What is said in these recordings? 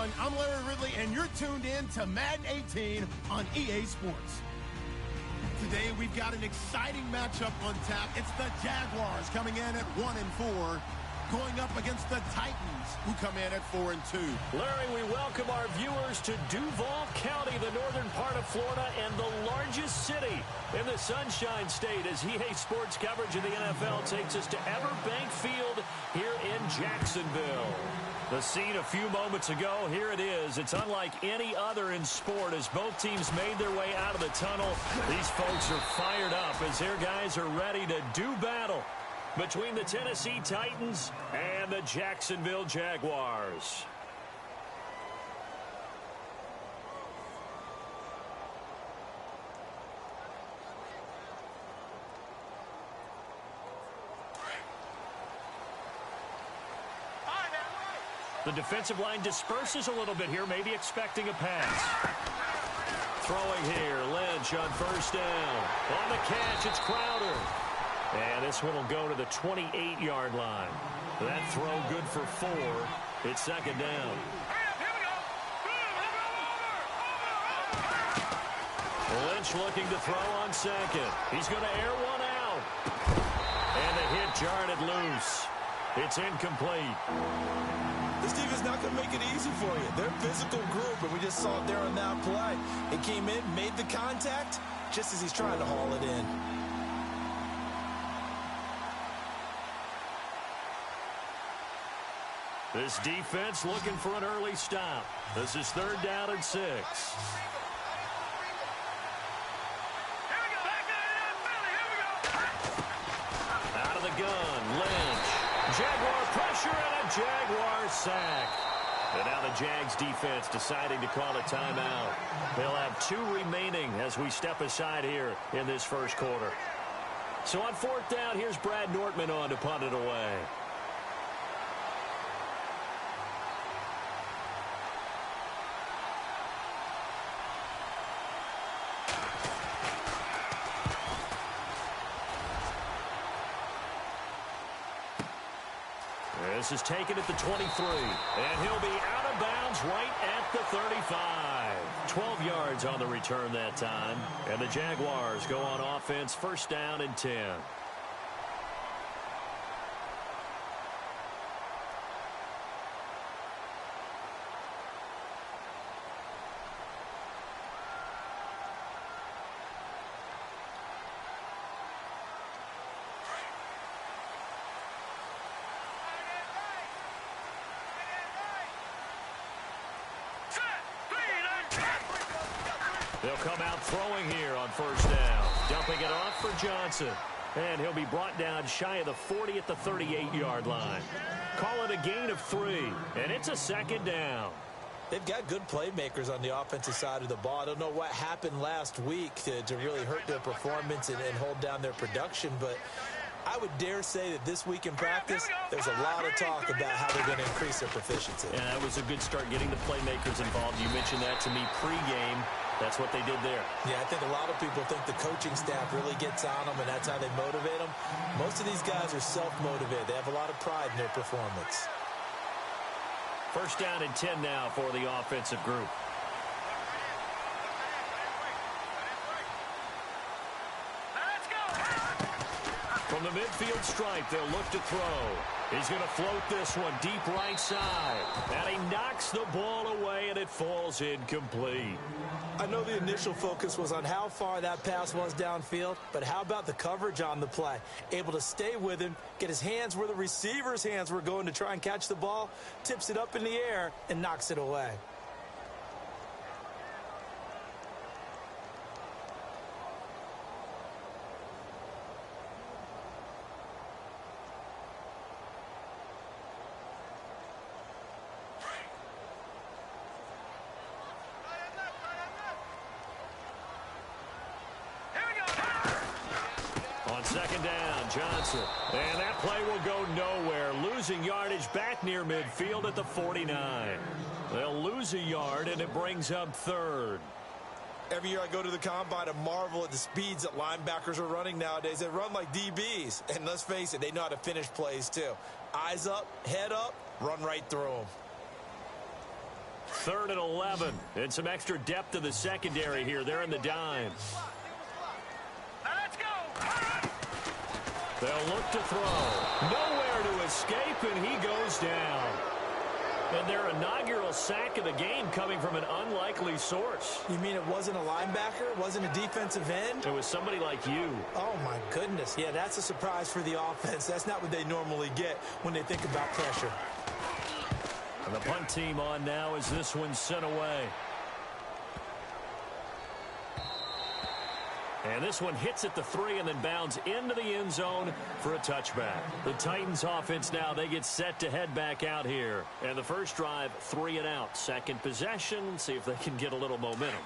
everyone. I'm Larry Ridley, and you're tuned in to Madden 18 on EA Sports. Today, we've got an exciting matchup on tap. It's the Jaguars coming in at 1-4, going up against the Titans, who come in at 4-2. Larry, we welcome our viewers to Duval County, the northern part of Florida, and the largest city in the Sunshine State, as EA Sports coverage of the NFL takes us to Everbank Field here in Jacksonville. The scene a few moments ago, here it is. It's unlike any other in sport as both teams made their way out of the tunnel. These folks are fired up as their guys are ready to do battle between the Tennessee Titans and the Jacksonville Jaguars. The defensive line disperses a little bit here, maybe expecting a pass. Throwing here, Lynch on first down. On the catch, it's Crowder. And this one will go to the 28-yard line. That throw good for 4. It's second down. Lynch looking to throw on second. He's going to air one out. And the hit jarred it loose. It's incomplete. This defense is not going to make it easy for you. They're a physical group, and we just saw it there on that play. It came in, made the contact, just as he's trying to haul it in. This defense looking for an early stop. This is 3rd down and 6. Out of the gun, Lynch. Jaguar pressure and a Jaguar sack. And now the Jags defense deciding to call a timeout. They'll have 2 remaining as we step aside here in this first quarter. So on 4th down, here's Brad Nortman on to punt it away. This is taken at the 23, and he'll be out of bounds right at the 35. 12 yards on the return that time, and the Jaguars go on offense, 1st down and 10. They'll come out throwing here on 1st down. Dumping it off for Johnson. And he'll be brought down shy of the 40 at the 38-yard line. Call it a gain of 3, and it's a 2nd down. They've got good playmakers on the offensive side of the ball. I don't know what happened last week to really hurt their performance and hold down their production, but I would dare say that this week in practice, there's a lot of talk about how they're going to increase their proficiency. And that was a good start getting the playmakers involved. You mentioned that to me pregame. That's what they did there. Yeah, I think a lot of people think the coaching staff really gets on them, and that's how they motivate them. Most of these guys are self-motivated. They have a lot of pride in their performance. 1st down and 10 now for the offensive group. From the midfield stripe, they'll look to throw. He's going to float this one deep right side. And he knocks the ball away, and it falls incomplete. I know the initial focus was on how far that pass was downfield, but how about the coverage on the play? Able to stay with him, get his hands where the receiver's hands were going to try and catch the ball, tips it up in the air, and knocks it away. On 2nd down, Johnson. And that play will go nowhere. Losing yardage back near midfield at the 49. They'll lose a yard, and it brings up 3rd. Every year I go to the combine and marvel at the speeds that linebackers are running nowadays. They run like DBs. And let's face it, they know how to finish plays too. Eyes up, head up, run right through them. 3rd and 11. And some extra depth to the secondary here. They're in the dime. Let's go. They'll look to throw. Nowhere to escape, and he goes down. And their inaugural sack of the game coming from an unlikely source. You mean it wasn't a linebacker? It wasn't a defensive end? It was somebody like you. Oh, my goodness. Yeah, that's a surprise for the offense. That's not what they normally get when they think about pressure. And the punt team on now as this one's sent away. And this one hits at the 3 and then bounds into the end zone for a touchback. The Titans offense now, they get set to head back out here. And the first drive, 3 and out. Second possession, see if they can get a little momentum.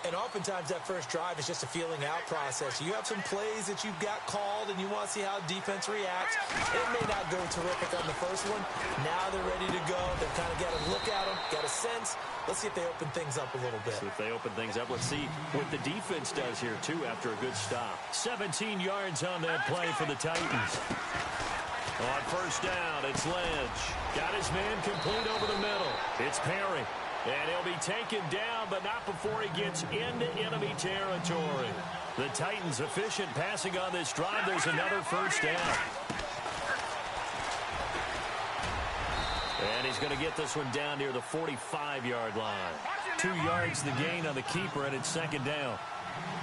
And oftentimes that first drive is just a feeling out process. You have some plays that you've got called and you want to see how defense reacts. It may not go terrific on the first one. Now they're ready to go. They've kind of got to look at them, got a sense. Let's see if they open things up a little bit. See if they open things up. Let's see what the defense does here, too, after a good stop. 17 yards on that play for the Titans. On first down, it's Lynch. Got his man complete over the middle. It's Perry. And he'll be taken down, but not before he gets into enemy territory. The Titans efficient passing on this drive. There's another first down. And he's going to get this one down near the 45-yard line. 2 yards the gain on the keeper, and it's second down.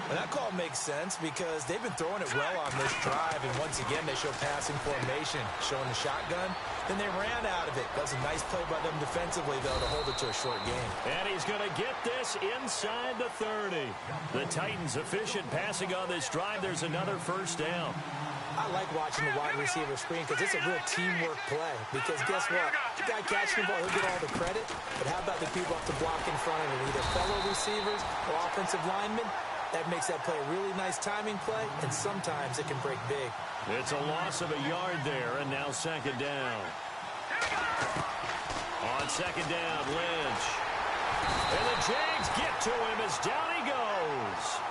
Well, that call makes sense because they've been throwing it well on this drive, and once again they show passing formation, showing the shotgun. Then they ran out of it. That was a nice play by them defensively, though, to hold it to a short game. And he's going to get this inside the 30. The Titans efficient passing on this drive. There's another first down. I like watching the wide receiver screen because it's a real teamwork play. Because guess what? The guy catching the ball, he'll get all the credit. But how about the people up to block in front of him? Either fellow receivers or offensive linemen. That makes that play a really nice timing play, and sometimes it can break big. It's a loss of a yard there, and now second down. On second down, Lynch. And the Jags get to him as down he goes.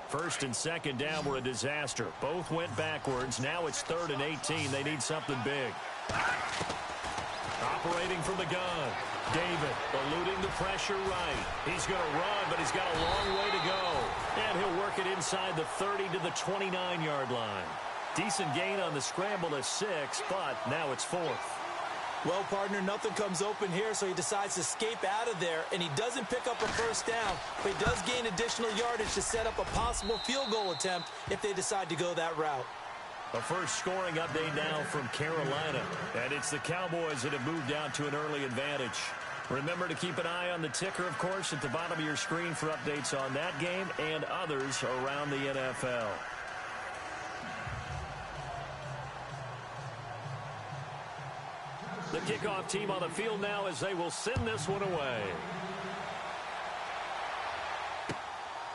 First and second down were a disaster. Both went backwards. Now it's 3rd and 18. They need something big. Operating from the gun. David eluding the pressure right. He's going to run, but he's got a long way to go. And he'll work it inside the 30 to the 29-yard line. Decent gain on the scramble to 6, but now it's 4th. Well, partner, nothing comes open here, so he decides to escape out of there, and he doesn't pick up a first down, but he does gain additional yardage to set up a possible field goal attempt if they decide to go that route. A first scoring update now from Carolina, and it's the Cowboys that have moved out to an early advantage. Remember to keep an eye on the ticker, of course, at the bottom of your screen for updates on that game and others around the NFL. The kickoff team on the field now as they will send this one away.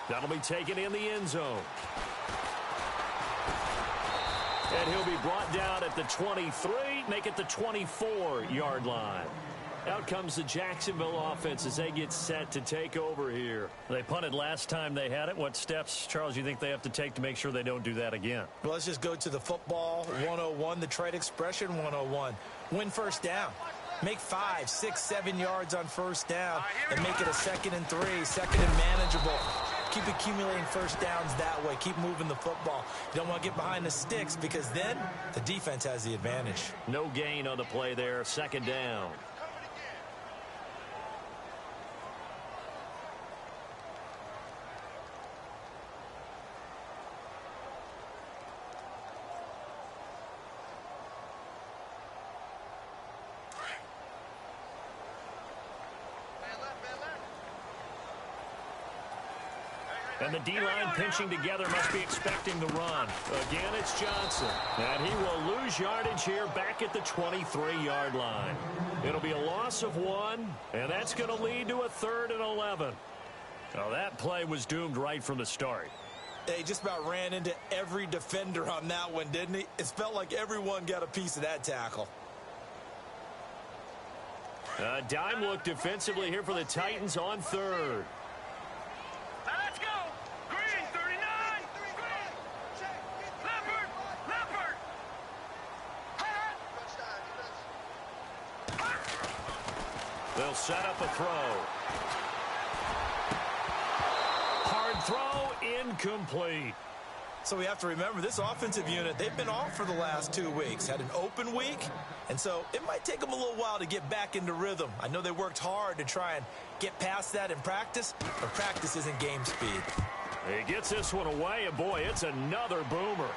That'll be taken in the end zone. And he'll be brought down at the 23, make it the 24-yard line. Out comes the Jacksonville offense as they get set to take over here. They punted last time they had it. What steps, Charles, do you think they have to take to make sure they don't do that again? Well, let's just go to the football 101, the trade expression 101. Win first down. Make 5, 6, 7 yards on first down and make it a 2nd and 3, 2nd and manageable. Keep accumulating first downs that way. Keep moving the football. You don't want to get behind the sticks because then the defense has the advantage. No gain on the play there. 2nd down. And the D-line pinching together must be expecting the run. Again, it's Johnson. And he will lose yardage here back at the 23-yard line. It'll be a loss of 1, and that's going to lead to a 3rd and 11. Well, that play was doomed right from the start. He just about ran into every defender on that one, didn't he? It felt like everyone got a piece of that tackle. A dime look defensively here for the Titans on third. Let's go. Green, 39. Leopard. They'll set up a throw. Hard throw, incomplete. So we have to remember this offensive unit, they've been off for the last 2 weeks, had an open week, and so it might take them a little while to get back into rhythm. I know they worked hard to try and get past that in practice, but practice isn't game speed. He gets this one away, and boy, it's another boomer.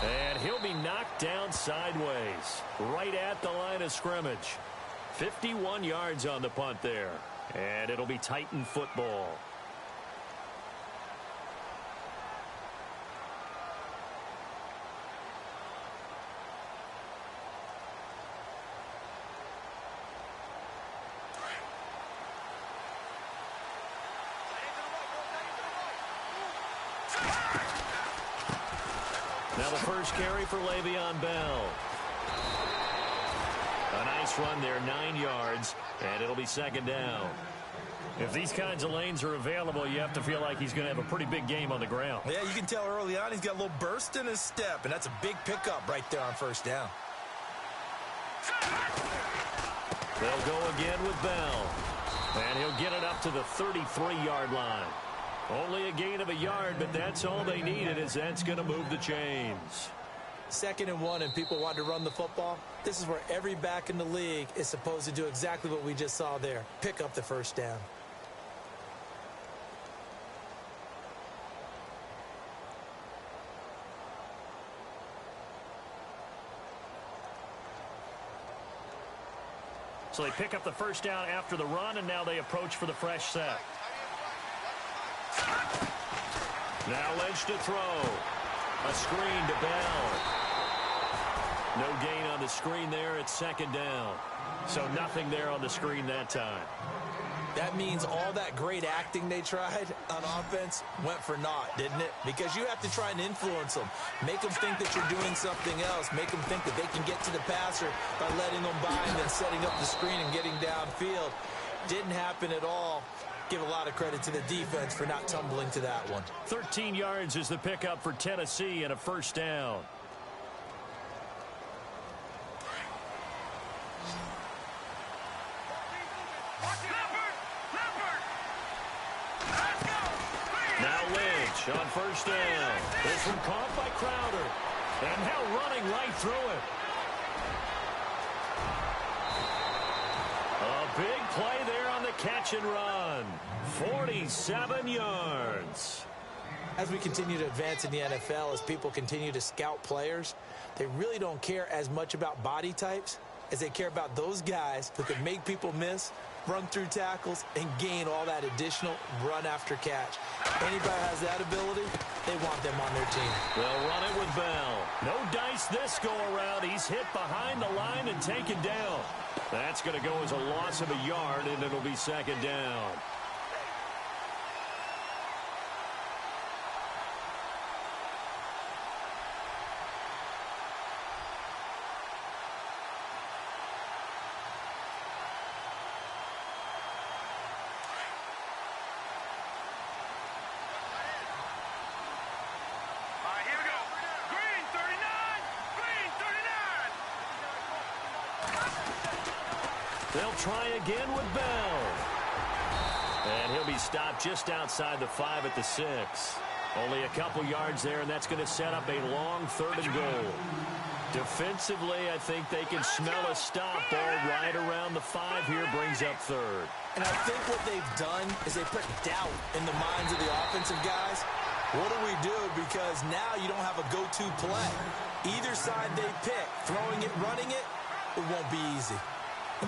And he'll be knocked down sideways, right at the line of scrimmage. 51 yards on the punt there, and it'll be Titan football. Now the first carry for Le'Veon Bell. A nice run there, 9 yards, and it'll be second down. If these kinds of lanes are available, you have to feel like he's going to have a pretty big game on the ground. Yeah, you can tell early on he's got a little burst in his step, and that's a big pickup right there on first down. They'll go again with Bell, and he'll get it up to the 33-yard line. Only a gain of a yard, but that's all they needed, as that's going to move the chains. 2nd and 1, and people want to run the football. This is where every back in the league is supposed to do exactly what we just saw there. Pick up the first down. So they pick up the first down after the run, and now they approach for the fresh set. Now Lynch to throw. A screen to Bell. No gain on the screen there. It's second down. So nothing there on the screen that time. That means all that great acting they tried on offense went for naught, didn't it? Because you have to try and influence them. Make them think that you're doing something else. Make them think that they can get to the passer by letting them by and then setting up the screen and getting downfield. Didn't happen at all. Give a lot of credit to the defense for not tumbling to that one. 13 yards is the pickup for Tennessee and a first down. Now Lynch on first down. This one caught by Crowder. And now running right through it. A big play there on the catch and run. 47 yards. As we continue to advance in the NFL, as people continue to scout players, they really don't care as much about body types as they care about those guys who can make people miss, run through tackles, and gain all that additional run after catch. Anybody has that ability, they want them on their team. They'll run it with Bell. No dice this go around. He's hit behind the line and taken down. That's going to go as a loss of a yard, and it'll be second down. They'll try again with Bell. And he'll be stopped just outside the 5 at the 6. Only a couple yards there, and that's going to set up a long 3rd and goal. Defensively, I think they can smell a stop ball right around the 5 here, brings up 3rd. And I think what they've done is they put doubt in the minds of the offensive guys. What do we do? Because now you don't have a go-to play. Either side they pick, throwing it, running it, it won't be easy.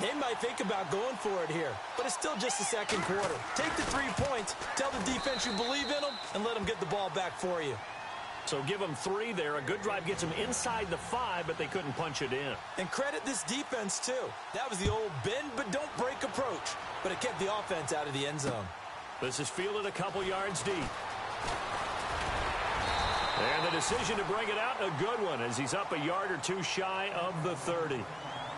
They might think about going for it here, but it's still just the second quarter. Take the 3 points, tell the defense you believe in them, and let them get the ball back for you. So give them 3 there. A good drive gets them inside the 5, but they couldn't punch it in. And credit this defense, too. That was the old bend but don't break approach. But it kept the offense out of the end zone. This is fielded a couple yards deep. And the decision to bring it out, a good one, as he's up a yard or 2 shy of the 30.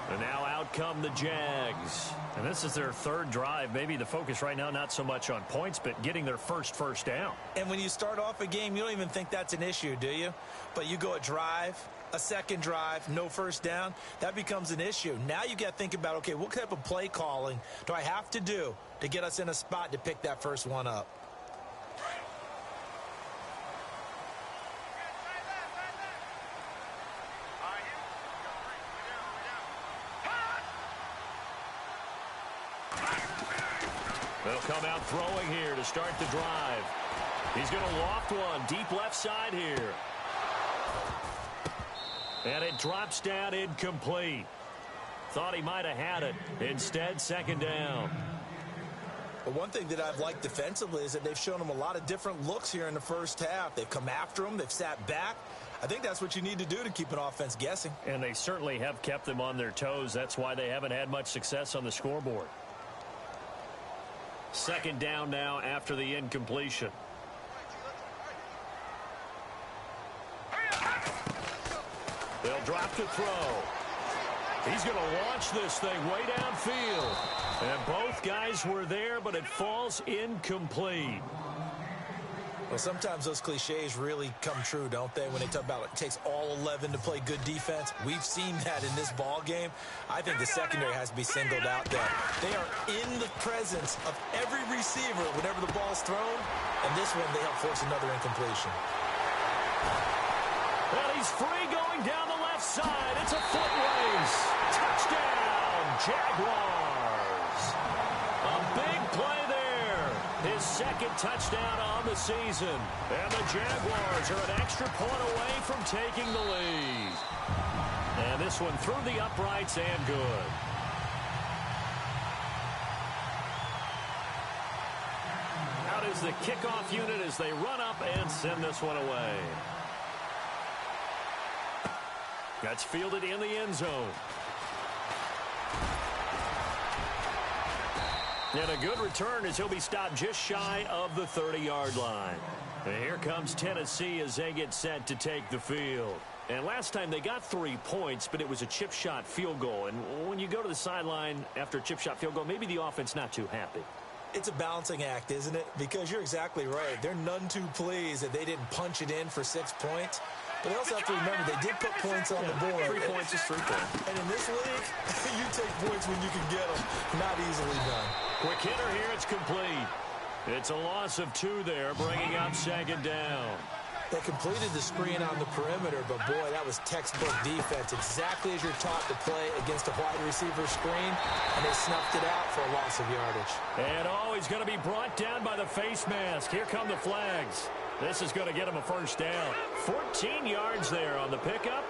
And now out come the Jags. And this is their 3rd drive. Maybe the focus right now not so much on points, but getting their first down. And when you start off a game, you don't even think that's an issue, do you? But you go a drive, a second drive, no first down, that becomes an issue. Now you got to think about, okay, what type of play calling do I have to do to get us in a spot to pick that first one up? They'll come out throwing here to start the drive. He's going to loft one deep left side here. And it drops down incomplete. Thought he might have had it. Instead, 2nd down. But one thing that I've liked defensively is that they've shown him a lot of different looks here in the first half. They've come after him. They've sat back. I think that's what you need to do to keep an offense guessing. And they certainly have kept them on their toes. That's why they haven't had much success on the scoreboard. 2nd down now after the incompletion. They'll drop to throw. He's going to launch this thing way downfield. And both guys were there, but it falls incomplete. Well, sometimes those cliches really come true, don't they? When they talk about it takes all 11 to play good defense. We've seen that in this ball game. I think the secondary has to be singled out there. They are in the presence of every receiver whenever the ball's thrown. And this one, they help force another incompletion. Well, he's free going down the left side. It's a foot race. Touchdown, Jaguars. A big play there. His 2nd touchdown on the season. And the Jaguars are an extra point away from taking the lead. And this one through the uprights and good. Out is the kickoff unit as they run up and send this one away. That's fielded in the end zone. And a good return as he'll be stopped just shy of the 30-yard line. And here comes Tennessee as they get set to take the field. And last time they got 3 points, but it was a chip shot field goal. And when you go to the sideline after a chip shot field goal, maybe the offense not too happy. It's a balancing act, isn't it? Because you're exactly right. They're none too pleased that they didn't punch it in for 6 points. But they also have to remember they did put points on the board. 3 points is 3 points. And in this league, you take points when you can get them. Not easily done. Quick hitter here. It's complete. It's a loss of 2 there, bringing up 2nd down. They completed the screen on the perimeter, but boy, that was textbook defense. Exactly as you're taught to play against a wide receiver screen, and they snuffed it out for a loss of yardage. And he's going to be brought down by the face mask. Here come the flags. This is going to get him a 1st down. 14 yards there on the pickup.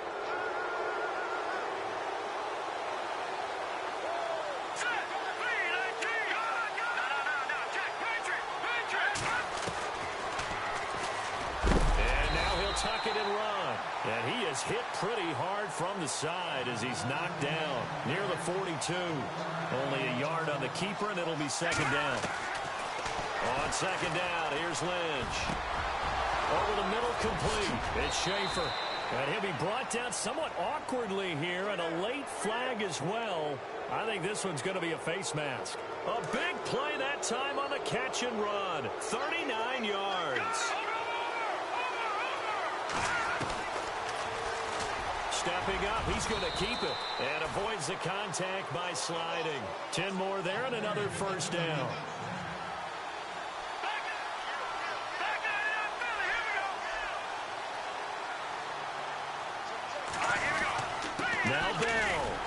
And now he'll tuck it and run. And he is hit pretty hard from the side as he's knocked down near the 42. Only a yard on the keeper, and it'll be 2nd down. On 2nd down, here's Lynch. Over the middle, complete. It's Schaefer. And he'll be brought down somewhat awkwardly here, and a late flag as well. I think this one's going to be a face mask. A big play that time on the catch and run. 39 yards. Stepping up, he's going to keep it. And avoids the contact by sliding. 10 more there and another 1st down. Now Bell.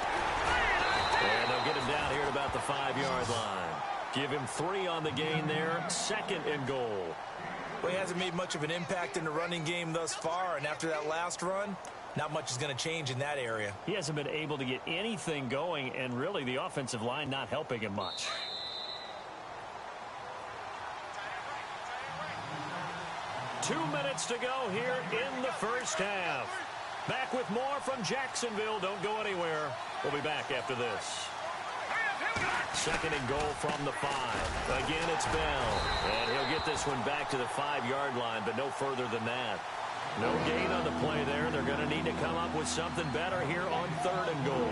And they'll get him down here at about the 5-yard line. Give him 3 on the gain there. 2nd and goal. Well, he hasn't made much of an impact in the running game thus far, and after that last run, not much is going to change in that area. He hasn't been able to get anything going, and really the offensive line not helping him much. 2 minutes to go here in the first half. Back with more from Jacksonville. Don't go anywhere. We'll be back after this. Second and goal from the 5. Again, it's Bell. And he'll get this one back to the 5-yard line, but no further than that. No gain on the play there. They're going to need to come up with something better here on 3rd and goal.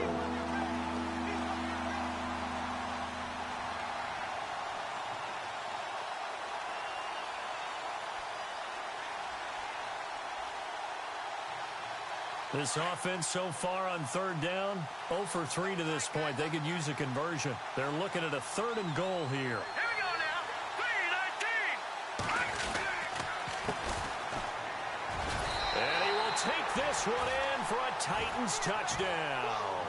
This offense so far on 3rd down, 0 for 3 to this point. They could use a conversion. They're looking at a 3rd and goal here. Here we go now. 3-19. And he will take this one in for a Titans touchdown.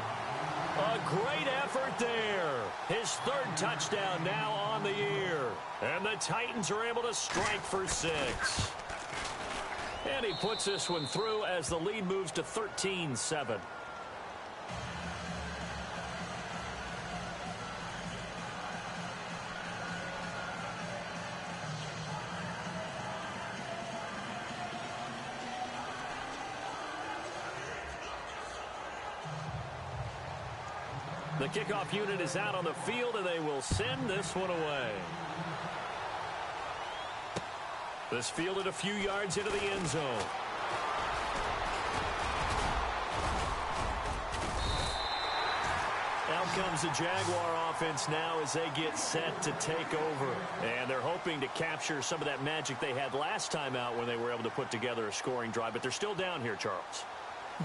A great effort there. His 3rd touchdown now on the year. And the Titans are able to strike for 6. And he puts this one through as the lead moves to 13-7. The kickoff unit is out on the field, and they will send this one away. This fielded a few yards into the end zone. Out comes the Jaguar offense now as they get set to take over. And they're hoping to capture some of that magic they had last time out when they were able to put together a scoring drive. But they're still down here, Charles.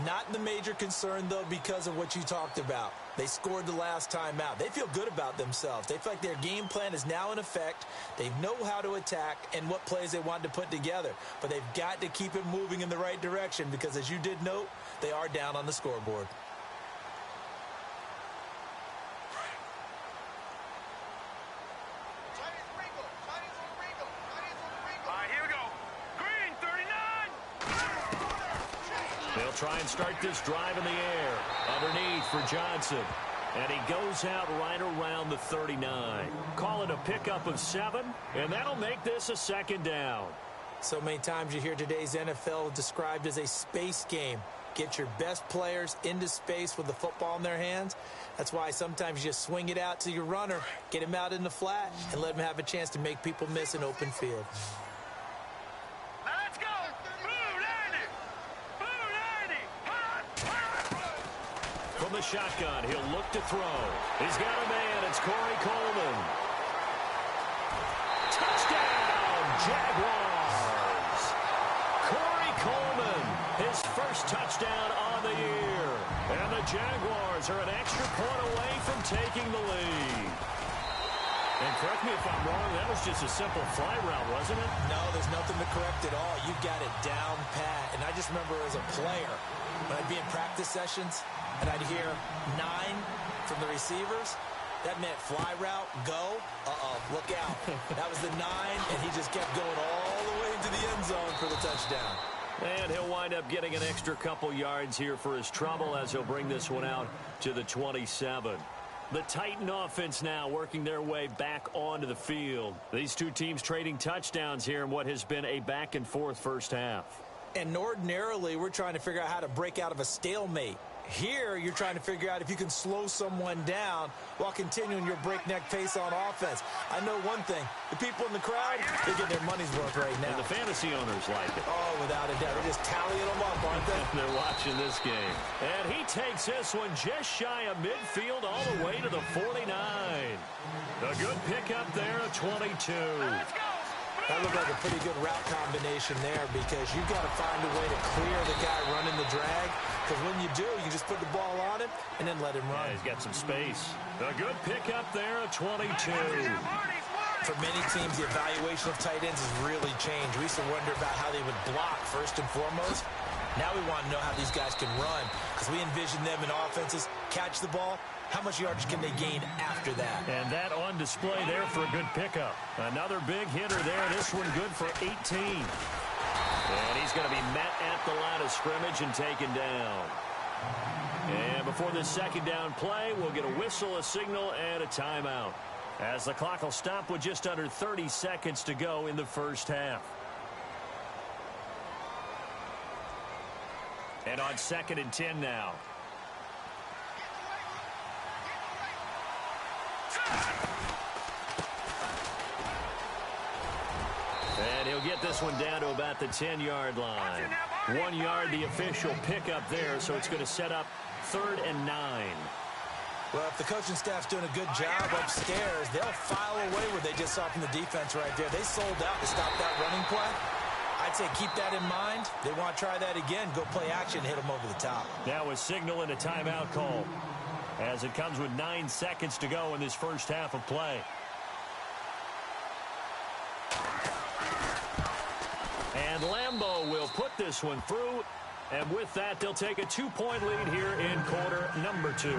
Not the major concern, though, because of what you talked about. They scored the last time out. They feel good about themselves. They feel like their game plan is now in effect. They know how to attack and what plays they want to put together. But they've got to keep it moving in the right direction because, as you did note, they are down on the scoreboard. Try and start this drive in the air. Underneath for Johnson. And he goes out right around the 39. Call it a pickup of 7, and that'll make this a 2nd down. So many times you hear today's NFL described as a space game. Get your best players into space with the football in their hands. That's why sometimes you just swing it out to your runner, get him out in the flat, and let him have a chance to make people miss an open field. From the shotgun, he'll look to throw. He's got a man. It's Corey Coleman. Touchdown, Jaguars. Corey Coleman, his first touchdown on the year. And the Jaguars are an extra point away from taking the lead. And correct me if I'm wrong, that was just a simple fly route, wasn't it? No, there's nothing to correct at all. You've got it down pat. And I just remember as a player, when I'd be in practice sessions, and I'd hear 9 from the receivers. That meant fly route, go. Look out. That was the 9, and he just kept going all the way into the end zone for the touchdown. And he'll wind up getting an extra couple yards here for his trouble as he'll bring this one out to the 27. The Titan offense now working their way back onto the field. These two teams trading touchdowns here in what has been a back-and-forth first half. And ordinarily, we're trying to figure out how to break out of a stalemate. Here, you're trying to figure out if you can slow someone down while continuing your breakneck pace on offense. I know one thing. The people in the crowd, they get their money's worth right now. And the fantasy owners like it. Oh, without a doubt. They're just tallying them up, aren't they? They're watching this game. And he takes this one just shy of midfield all the way to the 49. A good pickup there at 22. That looked like a pretty good route combination there because you've got to find a way to clear the guy running the drag. Because when you do, you just put the ball on him and then let him run. Yeah, he's got some space. A good pickup there at 22. For many teams, the evaluation of tight ends has really changed. We used to wonder about how they would block first and foremost. Now we want to know how these guys can run because we envision them in offenses, catch the ball. How much yardage can they gain after that? And that on display there for a good pickup. Another big hitter there. This one good for 18. And he's going to be met at the line of scrimmage and taken down. And before this 2nd down play, we'll get a whistle, a signal, and a timeout. As the clock will stop with just under 30 seconds to go in the first half. And on 2nd and 10 now. And he'll get this one down to about the 10-yard line. 1 yard, the official pickup there, so it's going to set up 3rd and 9. Well, if the coaching staff's doing a good job upstairs, they'll file away what they just saw from the defense right there. They sold out to stop that running play. I'd say keep that in mind. They want to try that again. Go play action, hit them over the top. Now a signal and a timeout call as it comes with 9 seconds to go in this first half of play. And Lambeau will put this one through. And with that, they'll take a 2-point lead here in quarter number 2.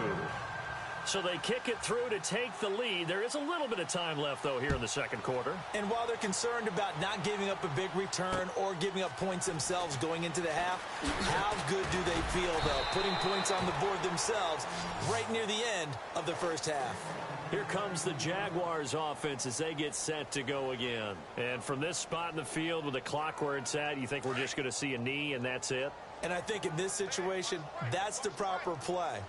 So they kick it through to take the lead. There is a little bit of time left, though, here in the second quarter. And while they're concerned about not giving up a big return or giving up points themselves going into the half, how good do they feel, though, putting points on the board themselves right near the end of the first half? Here comes the Jaguars offense as they get set to go again. And from this spot in the field with the clock where it's at, you think we're just going to see a knee and that's it? And I think in this situation, that's the proper play.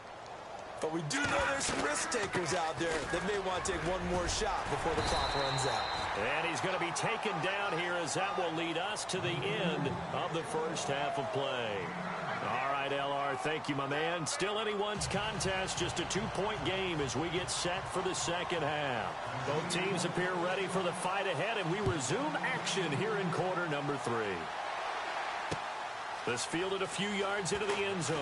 But we do know there's some risk takers out there that may want to take one more shot before the clock runs out. And he's going to be taken down here as that will lead us to the end of the first half of play. All right, LR, thank you, my man. Still anyone's contest, just a 2-point game as we get set for the second half. Both teams appear ready for the fight ahead, and we resume action here in quarter number 3. This fielded a few yards into the end zone.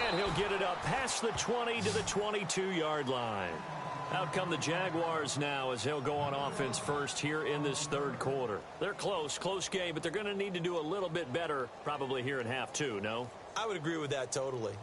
And he'll get it up past the 20 to the 22-yard line. Out come the Jaguars now as they'll go on offense first here in this third quarter. They're close game, but they're going to need to do a little bit better probably here in half 2, no? I would agree with that totally.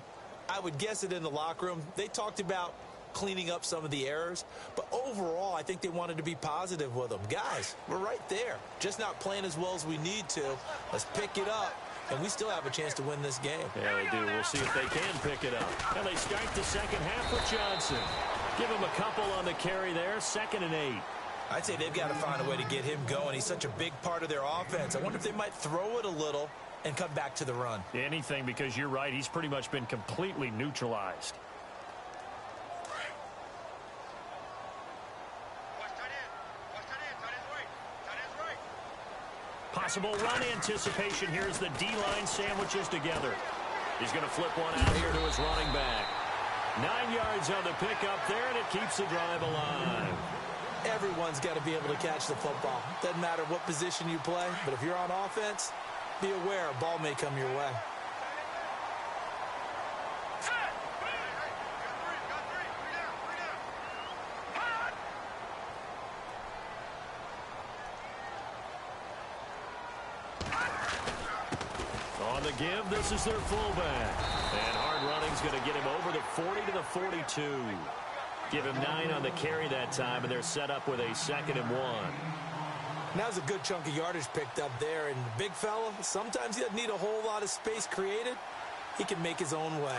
I would guess it in the locker room. They talked about cleaning up some of the errors, but overall I think they wanted to be positive with them. Guys, we're right there. Just not playing as well as we need to. Let's pick it up. And we still have a chance to win this game. Yeah, they do. We'll see if they can pick it up. And they start the second half with Johnson. Give him a couple on the carry there. 2nd and 8. I'd say they've got to find a way to get him going. He's such a big part of their offense. I wonder if they might throw it a little and come back to the run. Anything, because you're right. He's pretty much been completely neutralized. Possible run anticipation. Here's the D-line sandwiches together. He's going to flip one out here to his running back. 9 yards on the pickup there, and it keeps the drive alive. Everyone's got to be able to catch the football. Doesn't matter what position you play, but if you're on offense, be aware a ball may come your way. On the give, this is their fullback. And hard running's going to get him over the 40 to the 42. Give him 9 on the carry that time, and they're set up with a 2nd and 1. Now's a good chunk of yardage picked up there. And the big fella, sometimes he doesn't need a whole lot of space created. He can make his own way.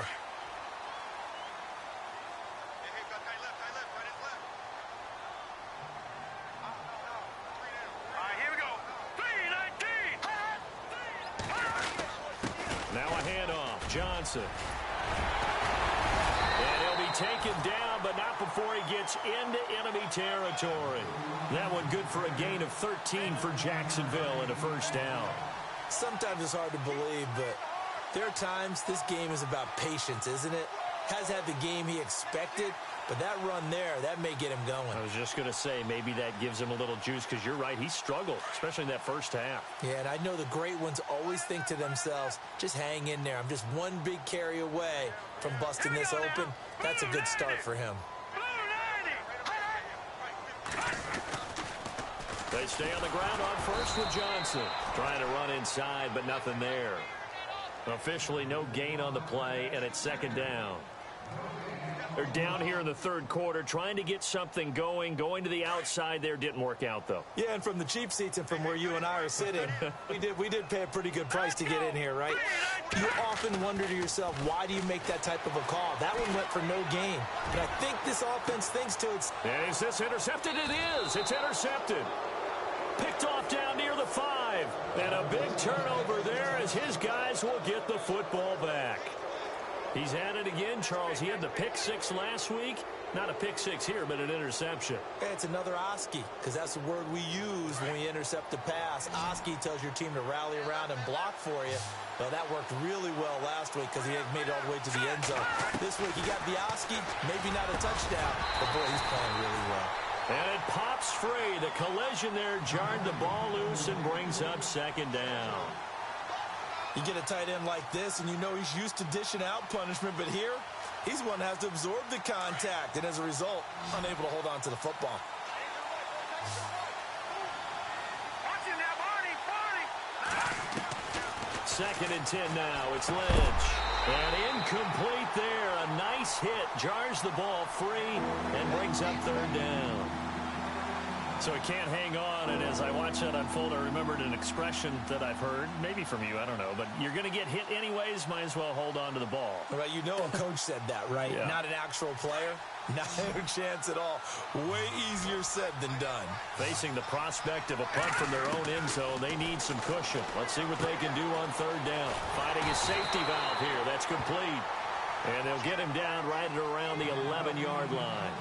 Now a handoff. Johnson. And he'll be taken down, but not before he gets into enemy territory. That one good for a gain of 13 for Jacksonville and a first down. Sometimes it's hard to believe, but there are times this game is about patience, isn't it? Has had the game he expected, but that run there, that may get him going. I was just going to say, maybe that gives him a little juice, because you're right, he struggled, especially in that first half. Yeah, and I know the great ones always think to themselves, just hang in there. I'm just one big carry away from busting this open. That's a good start for him. They stay on the ground on first with Johnson. Trying to run inside, but nothing there. Officially no gain on the play, and it's 2nd down. They're down here in the third quarter, trying to get something going. Going to the outside there didn't work out, though. Yeah, and from the cheap seats and from where you and I are sitting, we did pay a pretty good price to get in here, right? You often wonder to yourself, why do you make that type of a call? That one went for no gain. But I think this offense thinks to its... And is this intercepted? It is. It's intercepted. Picked off down near the 5. drive. And a big turnover there as his guys will get the football back. He's at it again, Charles. He had the pick six last week. Not a pick six here, but an interception. It's another Oski, because that's the word we use when we intercept the pass. Oski tells your team to rally around and block for you. Well, that worked really well last week because he had made it all the way to the end zone. This week he got the Oski, maybe not a touchdown, but boy, he's playing really well. And it pops free. The collision there jarred the ball loose and brings up second down. You get a tight end like this, and you know he's used to dishing out punishment, but here, he's one that has to absorb the contact, and as a result, unable to hold on to the football. Second and 10 now. It's Lynch. And incomplete there. A nice hit. Jars the ball free and brings up third down. So he can't hang on, and as I watch that unfold, I remembered an expression that I've heard, maybe from you, I don't know, but you're going to get hit anyways, might as well hold on to the ball. Right, you know a coach said that, right? Yeah. Not an actual player. Not a chance at all. Way easier said than done. Facing the prospect of a punt from their own end zone, they need some cushion. Let's see what they can do on third down. Finding a safety valve here. That's complete. And they'll get him down right at around the 11-yard line.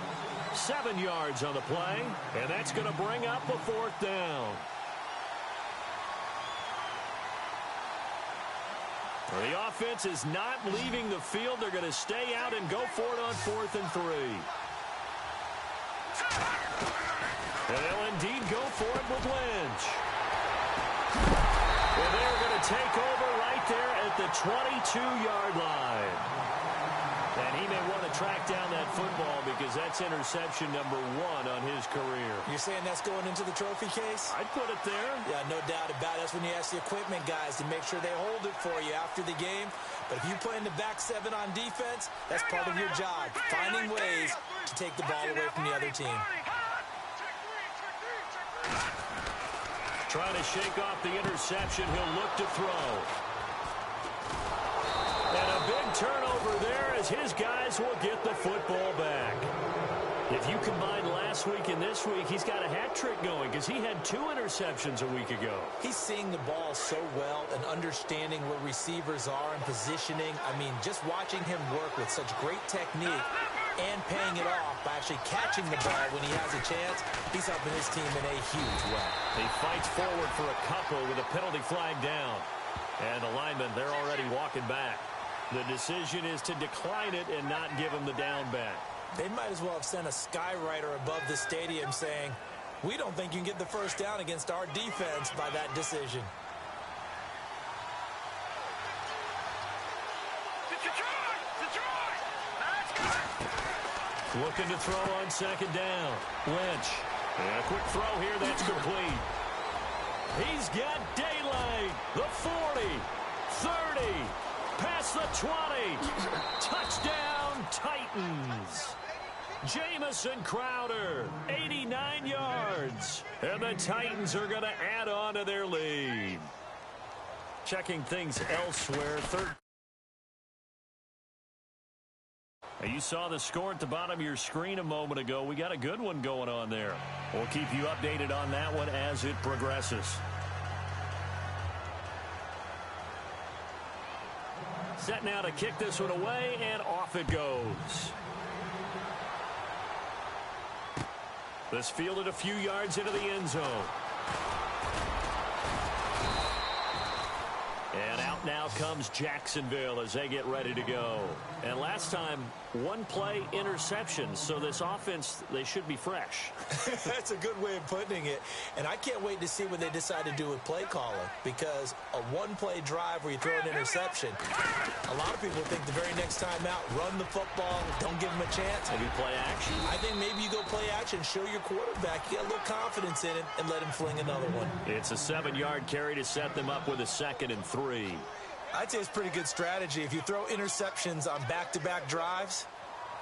7 yards on the play, and that's going to bring up a fourth down. The offense is not leaving the field. They're going to stay out and go for it on 4th and 3. And they'll indeed go for it with Lynch. And they're going to take over right there at the 22-yard line. And he may want to track down that football because that's interception number 1 on his career. You're saying that's going into the trophy case? I'd put it there. Yeah, no doubt about it. That's when you ask the equipment guys to make sure they hold it for you after the game. But if you play in the back 7 on defense, that's part of your job, finding ways to take the ball away from the other team. Trying to shake off the interception. He'll look to throw. And a big turnover there as his guys will get the football back. If you combine last week and this week, he's got a hat trick going because he had 2 interceptions a week ago. He's seeing the ball so well and understanding where receivers are and positioning. I mean, just watching him work with such great technique and paying it off by actually catching the ball when he has a chance, he's helping his team in a huge way. He fights forward for a couple with a penalty flag down. And the linemen, they're already walking back. The decision is to decline it and not give him the down back. They might as well have sent a skywriter above the stadium saying, we don't think you can get the first down against our defense by that decision. Looking to throw on second down. Lynch. And a quick throw here. That's complete. He's got daylight. The 40. 30. Past the 20. Touchdown, Titans. Jamison Crowder, 89 yards. And the Titans are going to add on to their lead. Checking things elsewhere. Now, you saw the score at the bottom of your screen a moment ago. We got a good one going on there. We'll keep you updated on that one as it progresses. Set now to kick this one away, and off it goes. This fielded a few yards into the end zone. And out now comes Jacksonville as they get ready to go. And last time, 1 play interception. So this offense, they should be fresh. That's a good way of putting it. And I can't wait to see what they decide to do with play calling. Because a 1-play drive where you throw an interception, a lot of people think the very next time out, run the football, don't give them a chance. Maybe play action. I think maybe you go play action, show your quarterback, you got a little confidence in him, and let him fling another one. It's a 7-yard carry to set them up with a 2nd and 3. I'd say it's pretty good strategy. If you throw interceptions on back-to-back drives,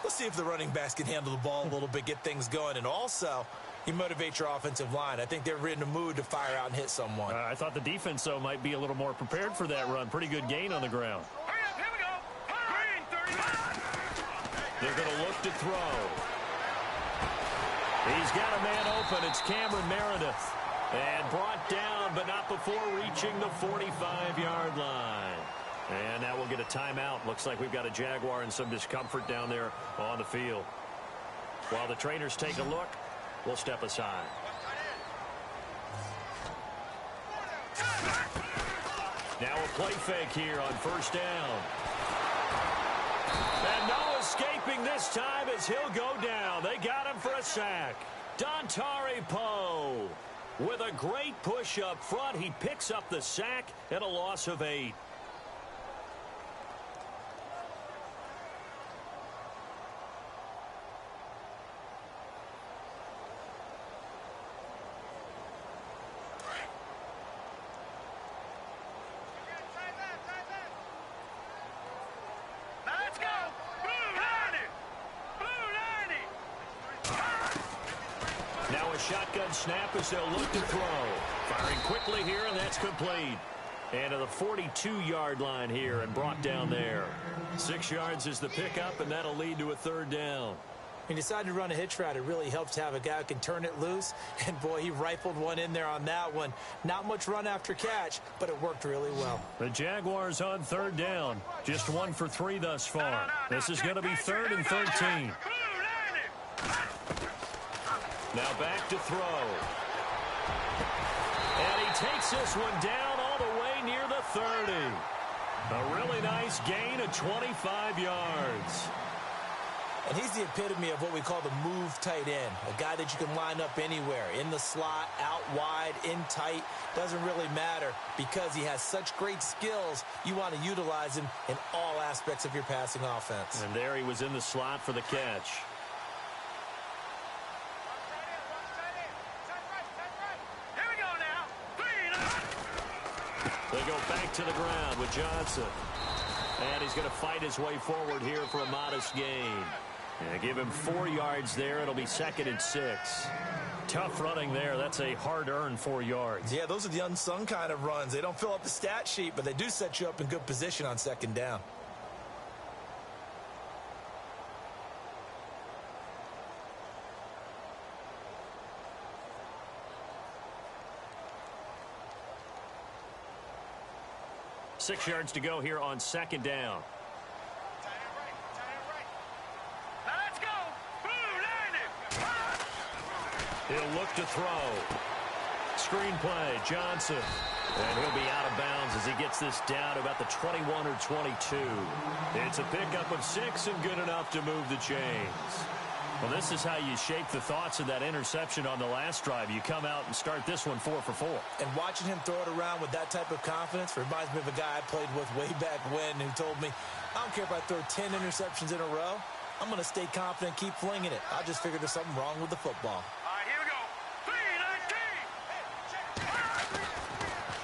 let's see if the running backs can handle the ball a little bit, get things going. And also, you motivate your offensive line. I think they're in the mood to fire out and hit someone. I thought the defense, though, might be a little more prepared for that run. Pretty good gain on the ground. Here we go. Green, 35. They're going to look to throw. He's got a man open. It's Cameron Meredith. And brought down, but not before reaching the 45-yard line. And now we'll get a timeout. Looks like we've got a Jaguar in some discomfort down there on the field. While the trainers take a look, we'll step aside. Now a play fake here on first down. And no escaping this time as he'll go down. They got him for a sack. Dontari Poe with a great push up front. He picks up the sack and a loss of 8. Shotgun snap as they'll look to throw. Firing quickly here, and that's complete. And to the 42-yard line here and brought down there. 6 yards is the pickup, and that'll lead to a third down. He decided to run a hitch route. It really helps to have a guy who can turn it loose. And, boy, he rifled one in there on that one. Not much run after catch, but it worked really well. The Jaguars on third down. Just 1 for 3 thus far. This is going to be 3rd and 13. Now back to throw. And he takes this one down all the way near the 30. A really nice gain of 25 yards. And he's the epitome of what we call the move tight end. A guy that you can line up anywhere. In the slot, out wide, in tight. Doesn't really matter because he has such great skills. You want to utilize him in all aspects of your passing offense. And there he was in the slot for the catch. They go back to the ground with Johnson. And he's going to fight his way forward here for a modest gain. And give him 4 yards there. It'll be 2nd and 6. Tough running there. That's a hard-earned 4 yards. Yeah, those are the unsung kind of runs. They don't fill up the stat sheet, but they do set you up in good position on 2nd down. Six yards to go here on 2nd down. Let's go. He'll look to throw. Screen play, Johnson. And he'll be out of bounds as he gets this down about the 21 or 22. It's a pickup of 6 and good enough to move the chains. Well, this is how you shape the thoughts of that interception on the last drive. You come out and start this one 4 for 4. And watching him throw it around with that type of confidence reminds me of a guy I played with way back when who told me, I don't care if I throw 10 interceptions in a row. I'm going to stay confident, keep flinging it. I just figured there's something wrong with the football. All right, here we go.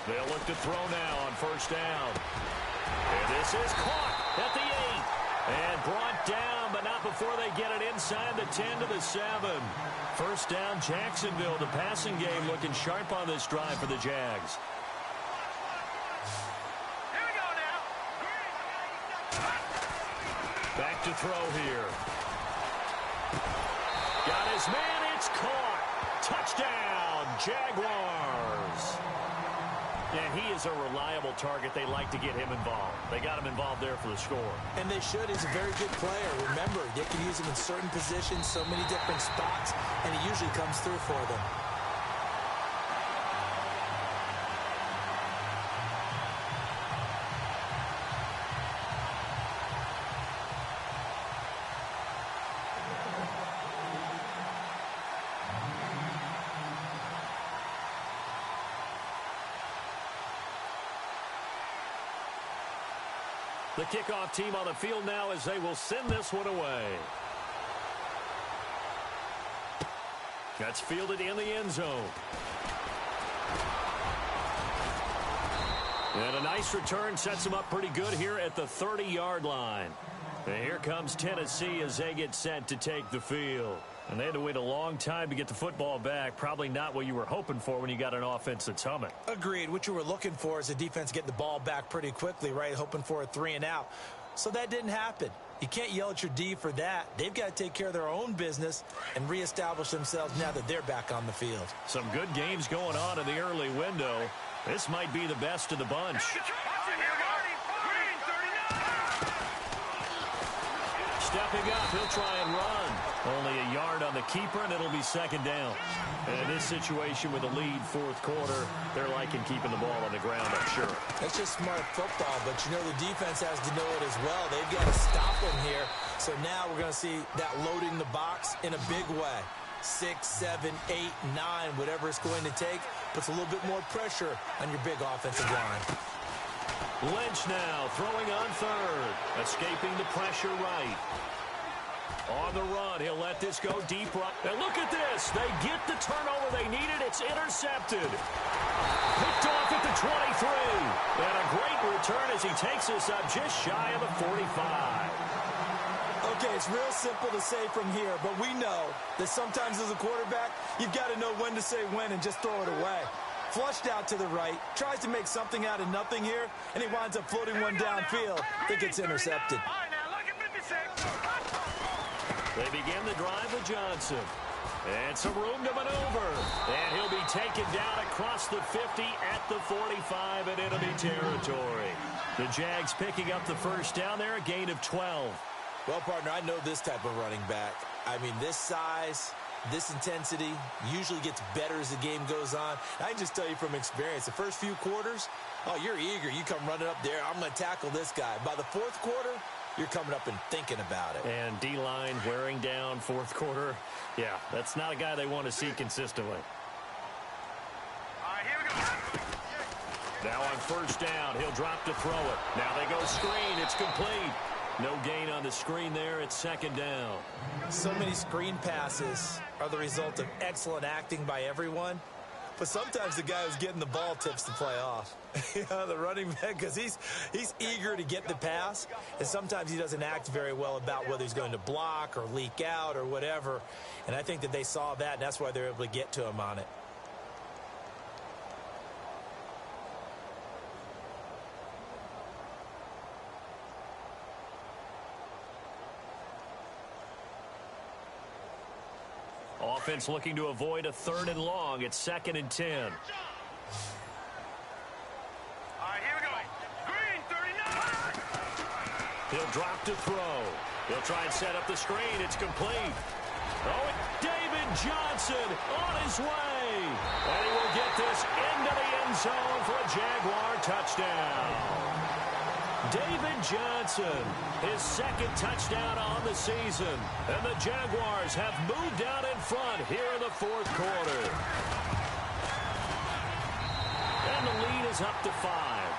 3-19. They'll look to throw now on first down. And this is caught at the 8. And brought down, but not before they get it inside the 10 to the 7. First down, Jacksonville. The passing game looking sharp on this drive for the Jags. Here we go now. Back to throw here. Got his man. It's caught. Touchdown, Jaguars. And he is a reliable target. They like to get him involved. They got him involved there for the score. And they should. He's a very good player. Remember, they can use him in certain positions, so many different spots, and he usually comes through for them. The kickoff team on the field now as they will send this one away. That's fielded in the end zone. And a nice return sets them up pretty good here at the 30-yard line. And here comes Tennessee as they get set to take the field. And they had to wait a long time to get the football back. Probably not what you were hoping for when you got an offense that's humming. Agreed. What you were looking for is the defense getting the ball back pretty quickly, right? Hoping for a 3 and out. So that didn't happen. You can't yell at your D for that. They've got to take care of their own business and reestablish themselves now that they're back on the field. Some good games going on in the early window. This might be the best of the bunch. Stepping up, he'll try and run. Only a yard on the keeper, and it'll be second down. And in this situation with a lead fourth quarter, they're liking keeping the ball on the ground, I'm sure. That's just smart football, but you know the defense has to know it as well. They've got to stop him here. So now we're going to see that loading the box in a big way. 6, 7, 8, 9, whatever it's going to take, puts a little bit more pressure on your big offensive line. Lynch now throwing on third, escaping the pressure right. On the run, he'll let this go deep right. And look at this. They get the turnover they needed. It's intercepted. Picked off at the 23. And a great return as he takes us up just shy of the 45. Okay, it's real simple to say from here, but we know that sometimes as a quarterback, you've got to know when to say when and just throw it away. Flushed out to the right, tries to make something out of nothing here, and he winds up floating one downfield that gets intercepted. They begin the drive with Johnson. And some room to maneuver. And he'll be taken down across the 50 at the 45 in enemy territory. The Jags picking up the first down there, a gain of 12. Well, partner, I know this type of running back. I mean, this size, this intensity usually gets better as the game goes on. I can just tell you from experience, the first few quarters, oh, you're eager. You come running up there. I'm going to tackle this guy. By the fourth quarter, you're coming up and thinking about it. And D-line wearing down fourth quarter. Yeah, that's not a guy they want to see consistently. All right, here we go. Now on first down, he'll drop to throw it. Now they go screen. It's complete. No gain on the screen there. It's second down. So many screen passes are the result of excellent acting by everyone. But sometimes the guy who's getting the ball tips the play off. You know, the running back, because he's eager to get the pass, and sometimes he doesn't act very well about whether he's going to block or leak out or whatever. And I think that they saw that, and that's why they're able to get to him on it. Offense looking to avoid a third and long. It's 2nd and 10. All right, here we go. Green, 39. He'll drop to throw. He'll try and set up the screen. It's complete. Oh, David Johnson on his way. And he will get this into the end zone for a Jaguar touchdown. David Johnson, his second touchdown on the season. And the Jaguars have moved out in front here in the fourth quarter. And the lead is up to 5.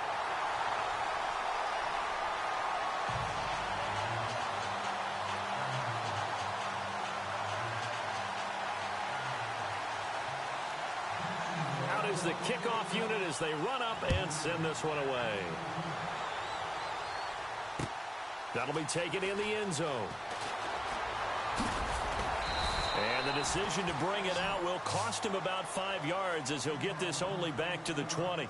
Out is the kickoff unit as they run up and send this one away. That'll be taken in the end zone. And the decision to bring it out will cost him about 5 yards as he'll get this only back to the 20.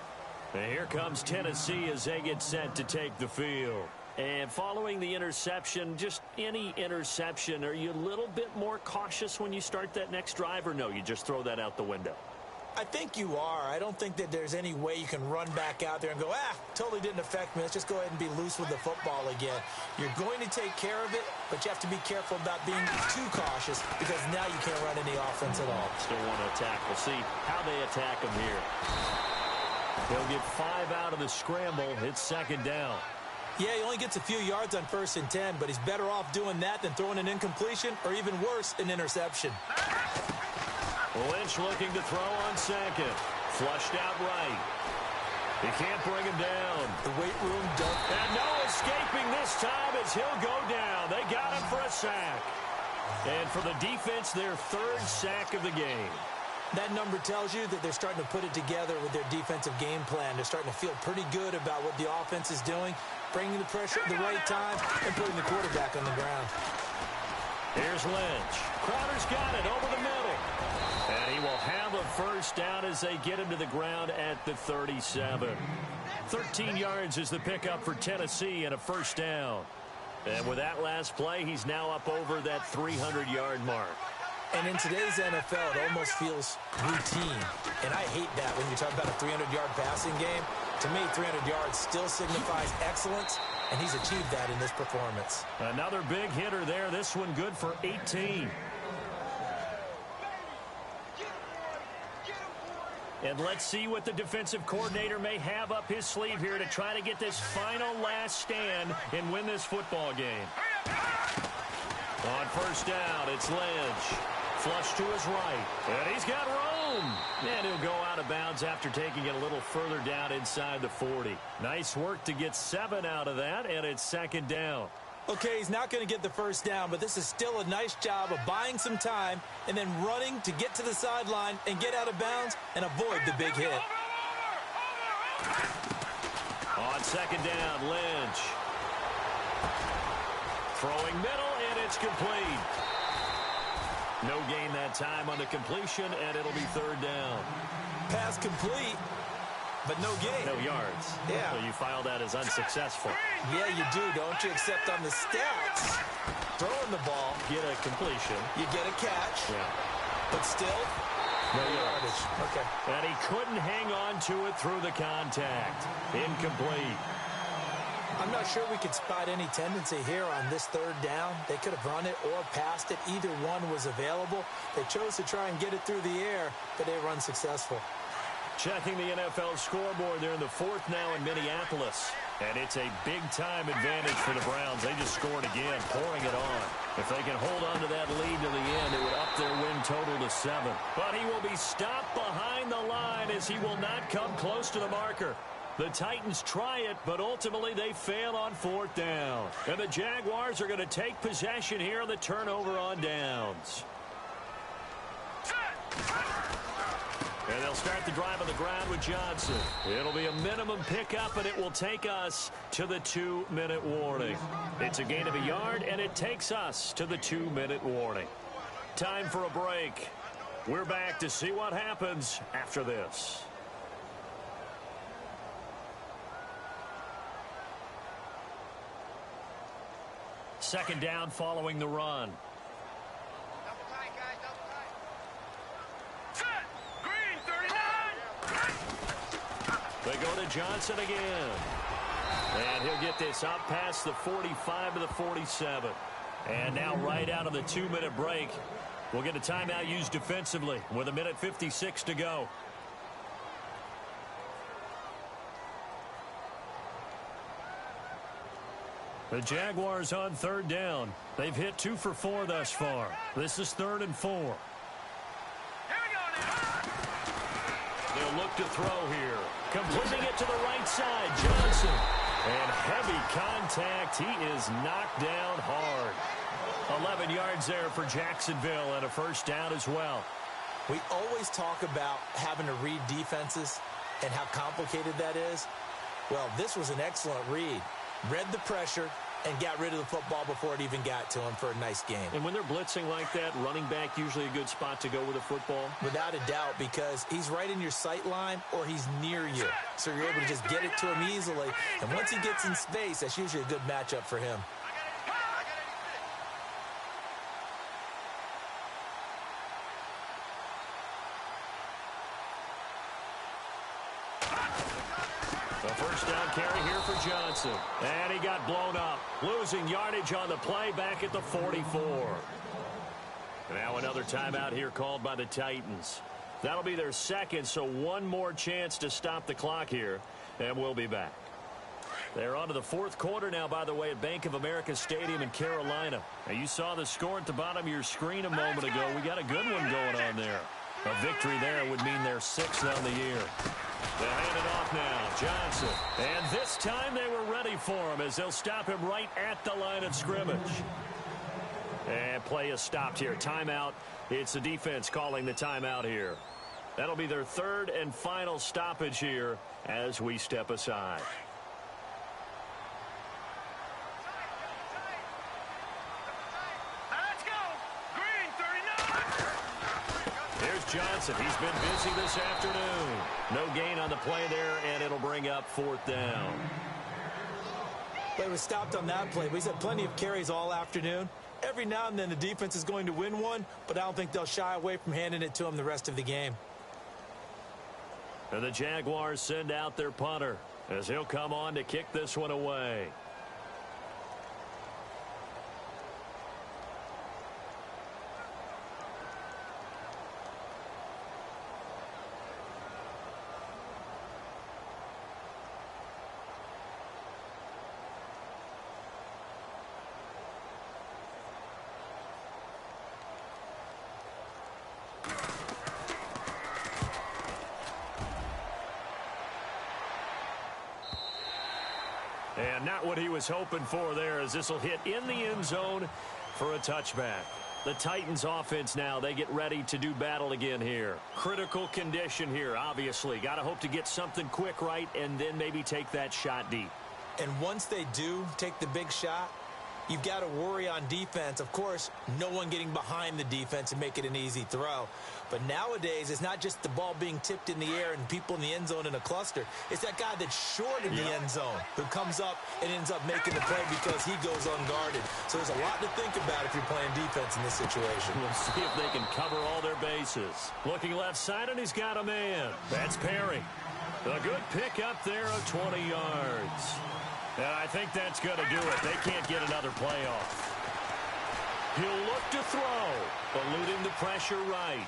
And here comes Tennessee as they get set to take the field. And following the interception, just any interception, are you a little bit more cautious when you start that next drive, or no, you just throw that out the window? I think you are. I don't think that there's any way you can run back out there and go, totally didn't affect me. Let's just go ahead and be loose with the football again. You're going to take care of it, but you have to be careful about being too cautious because now you can't run any offense at all. Still want to attack. We'll see how they attack him here. They'll get 5 out of the scramble. It's second down. Yeah, he only gets a few yards on 1st and 10, but he's better off doing that than throwing an incompletion or even worse, an interception. Lynch looking to throw on second. Flushed out right. He can't bring him down. The weight room dump. And no escaping this time as he'll go down. They got him for a sack. And for the defense, their 3rd sack of the game. That number tells you that they're starting to put it together with their defensive game plan. They're starting to feel pretty good about what the offense is doing, bringing the pressure at the right time, and putting the quarterback on the ground. Here's Lynch. Crowder's got it over the middle. And he will have a first down as they get him to the ground at the 37. 13 yards is the pickup for Tennessee and a first down. And with that last play, he's now up over that 300-yard mark. And in today's NFL, it almost feels routine. And I hate that when you talk about a 300-yard passing game. To me, 300 yards still signifies excellence, and he's achieved that in this performance. Another big hitter there. This one good for 18. And let's see what the defensive coordinator may have up his sleeve here to try to get this final last stand and win this football game. On first down, it's Lynch. Flush to his right. And he's got room. And he'll go out of bounds after taking it a little further down inside the 40. Nice work to get 7 out of that, and it's second down. Okay, he's not going to get the first down, but this is still a nice job of buying some time and then running to get to the sideline and get out of bounds and avoid the big hit. On second down, Lynch. Throwing middle, and it's complete. No gain that time on the completion, and it'll be third down. Pass complete, but no gain. No yards. Yeah. So you file that as unsuccessful. Yeah, you do, don't you? Except on the stats, throwing the ball, Get a completion. you get a catch, Yeah. but still, no yardage. Okay. And he couldn't hang on to it through the contact. Incomplete. I'm not sure we could spot any tendency here on this third down. They could have run it or passed it. Either one was available. They chose to try and get it through the air, but they were unsuccessful. Checking the NFL scoreboard. They're in the fourth now in Minneapolis. And it's a big-time advantage for the Browns. They just scored again, pouring it on. If they can hold on to that lead to the end, it would up their win total to 7. But he will be stopped behind the line as he will not come close to the marker. The Titans try it, but ultimately they fail on fourth down. And the Jaguars are going to take possession here on the turnover on downs. And they'll start the drive on the ground with Johnson. It'll be a minimum pickup, and it will take us to the 2-minute warning. It's a gain of a yard, and it takes us to the 2-minute warning. Time for a break. We're back to see what happens after this. Second down following the run. They go to Johnson again. And he'll get this up past the 45 to the 47. And now right out of the 2-minute break, we'll get a timeout used defensively with 1:56 to go. The Jaguars on third down. They've hit 2 for 4 thus far. This is 3rd and 4. They'll look to throw here. Completing it to the right side, Johnson. And heavy contact. He is knocked down hard. 11 yards there for Jacksonville and a first down as well. We always talk about having to read defenses and how complicated that is. Well, this was an excellent read. Read the pressure and got rid of the football before it even got to him for a nice game. And when they're blitzing like that, running back usually a good spot to go with the football? Without a doubt, because he's right in your sight line or he's near you. So you're able to just get it to him easily. And once he gets in space, that's usually a good matchup for him. The first down carry here for Johnson. And he got blown up. Losing yardage on the play back at the 44. Now another timeout here called by the Titans. That'll be their second, so one more chance to stop the clock here. And we'll be back. They're on to the fourth quarter now, by the way, at Bank of America Stadium in Carolina. Now, you saw the score at the bottom of your screen a moment ago. We got a good one going on there. A victory there would mean they're 6th on the year. They hand it off now. Johnson. And this time they were ready for him as they'll stop him right at the line of scrimmage. And play is stopped here. Timeout. It's the defense calling the timeout here. That'll be their third and final stoppage here as we step aside. Johnson, he's been busy this afternoon. No gain on the play there, and it'll bring up 4th down. Well, he was stopped on that play, but he's had plenty of carries all afternoon. Every now and then the defense is going to win one, but I don't think they'll shy away from handing it to him the rest of the game. And the Jaguars send out their punter as he'll come on to kick this one away. And not what he was hoping for there, as this will hit in the end zone for a touchback. The Titans offense now, they get ready to do battle again here. Critical condition here, obviously. Got to hope to get something quick right and then maybe take that shot deep. And once they do take the big shot, you've got to worry on defense. Of course, no one getting behind the defense and make it an easy throw. But nowadays, it's not just the ball being tipped in the air and people in the end zone in a cluster. It's that guy that's short in the end zone who comes up and ends up making the play because he goes unguarded. So there's a lot to think about if you're playing defense in this situation. We'll see if they can cover all their bases. Looking left side, and he's got a man. That's Perry. A good pick up there of 20 yards. And I think that's going to do it. They can't get another play off. He'll look to throw, eluding the pressure right.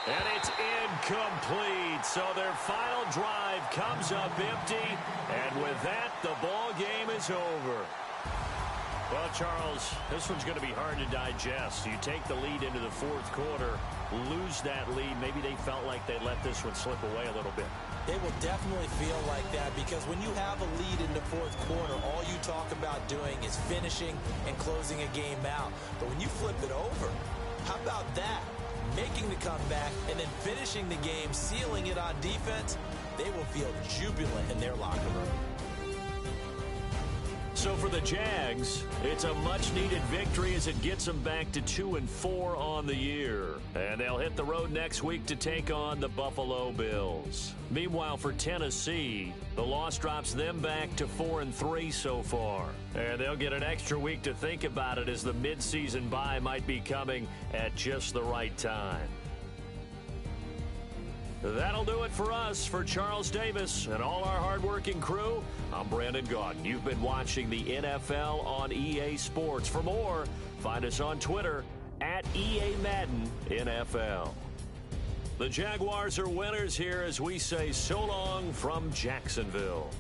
And it's incomplete. So their final drive comes up empty. And with that, the ball game is over. Well, Charles, this one's going to be hard to digest. You take the lead into the fourth quarter, lose that lead. Maybe they felt like they let this one slip away a little bit. They will definitely feel like that because when you have a lead in the fourth quarter, all you talk about doing is finishing and closing a game out. But when you flip it over, how about that? Making the comeback and then finishing the game, sealing it on defense, they will feel jubilant in their locker room. So for the Jags, it's a much-needed victory as it gets them back to 2-4 on the year. And they'll hit the road next week to take on the Buffalo Bills. Meanwhile, for Tennessee, the loss drops them back to 4-3 so far. And they'll get an extra week to think about it as the midseason bye might be coming at just the right time. That'll do it for us. For Charles Davis and all our hardworking crew, I'm Brandon Gaudin. You've been watching the NFL on EA Sports. For more, find us on Twitter at EA Madden NFL. The Jaguars are winners here as we say so long from Jacksonville.